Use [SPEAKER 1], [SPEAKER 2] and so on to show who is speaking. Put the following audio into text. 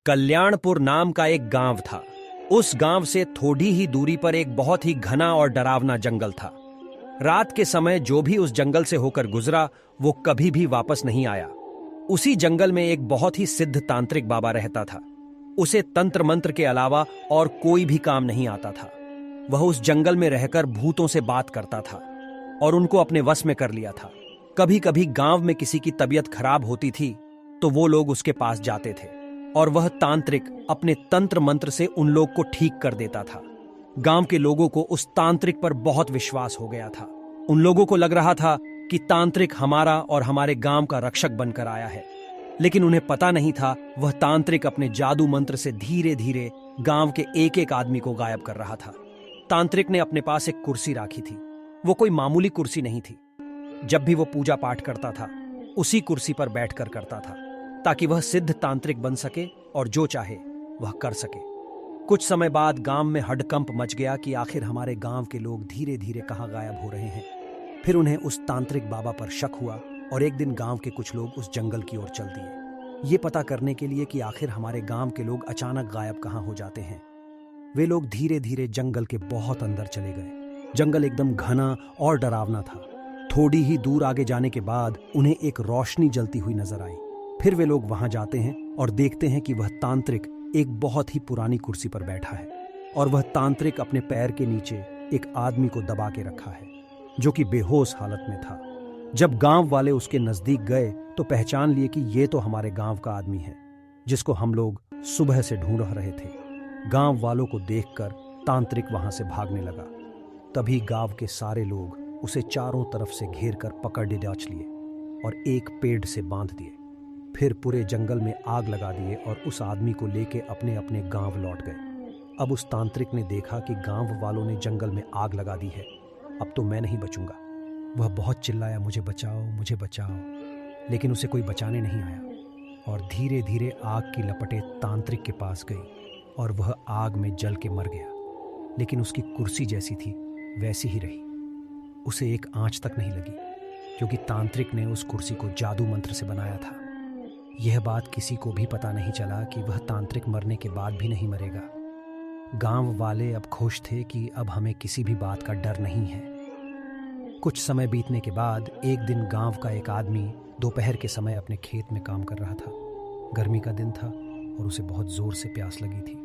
[SPEAKER 1] कल्याणपुर नाम का एक गांव था। उस गांव से थोड़ी ही दूरी पर एक बहुत ही घना और डरावना जंगल था। रात के समय जो भी उस जंगल से होकर गुजरा वो कभी भी वापस नहीं आया। उसी जंगल में एक बहुत ही सिद्ध तांत्रिक बाबा रहता था। उसे तंत्र मंत्र के अलावा और कोई भी काम नहीं आता था। वह उस जंगल में रहकर भूतों से बात करता था और उनको अपने वश में कर लिया था। कभी कभी गांव में किसी की तबीयत खराब होती थी तो वो लोग उसके पास जाते थे और वह तांत्रिक अपने तंत्र मंत्र से उन लोग को ठीक कर देता था। गांव के लोगों को उस तांत्रिक पर बहुत विश्वास हो गया था। उन लोगों को लग रहा था कि तांत्रिक हमारा और हमारे गांव का रक्षक बनकर आया है, लेकिन उन्हें पता नहीं था वह तांत्रिक अपने जादू मंत्र से धीरे धीरे गांव के एक एक आदमी को गायब कर रहा था। तांत्रिक ने अपने पास एक कुर्सी राखी थी। वो कोई मामूली कुर्सी नहीं थी। जब भी वो पूजा पाठ करता था उसी कुर्सी पर बैठकर करता था ताकि वह सिद्ध तांत्रिक बन सके और जो चाहे वह कर सके। कुछ समय बाद गांव में हडकंप मच गया कि आखिर हमारे गांव के लोग धीरे धीरे कहां गायब हो रहे हैं। फिर उन्हें उस तांत्रिक बाबा पर शक हुआ और एक दिन गांव के कुछ लोग उस जंगल की ओर चल दिए, ये पता करने के लिए कि आखिर हमारे गांव के लोग अचानक गायब कहां हो जाते हैं। वे लोग धीरे धीरे जंगल के बहुत अंदर चले गए। जंगल एकदम घना और डरावना था। थोड़ी ही दूर आगे जाने के बाद उन्हें एक रोशनी जलती हुई नजर आई। फिर वे लोग वहां जाते हैं और देखते हैं कि वह तांत्रिक एक बहुत ही पुरानी कुर्सी पर बैठा है और वह तांत्रिक अपने पैर के नीचे एक आदमी को दबा के रखा है जो कि बेहोश हालत में था। जब गांव वाले उसके नजदीक गए तो पहचान लिए कि ये तो हमारे गांव का आदमी है जिसको हम लोग सुबह से ढूंढ रहे थे। गांव वालों को देखकर तांत्रिक वहां से भागने लगा। तभी गांव के सारे लोग उसे चारों तरफ से घेर कर पकड़ डिदाच लिए और एक पेड़ से बांध दिए। फिर पूरे जंगल में आग लगा दिए और उस आदमी को लेके अपने अपने गांव लौट गए। अब उस तांत्रिक ने देखा कि गांव वालों ने जंगल में आग लगा दी है, अब तो मैं नहीं बचूंगा। वह बहुत चिल्लाया, मुझे बचाओ मुझे बचाओ, लेकिन उसे कोई बचाने नहीं आया और धीरे धीरे आग की लपटें तांत्रिक के पास गई और वह आग में जल के मर गया। लेकिन उसकी कुर्सी जैसी थी वैसी ही रही। उसे एक आंच तक नहीं लगी क्योंकि तांत्रिक ने उस कुर्सी को जादू मंत्र से बनाया था। यह बात किसी को भी पता नहीं चला कि वह तांत्रिक मरने के बाद भी नहीं मरेगा। गांव वाले अब खुश थे कि अब हमें किसी भी बात का डर नहीं है। कुछ समय बीतने के बाद एक दिन गांव का एक आदमी दोपहर के समय अपने खेत में काम कर रहा था। गर्मी का दिन था और उसे बहुत जोर से प्यास लगी थी।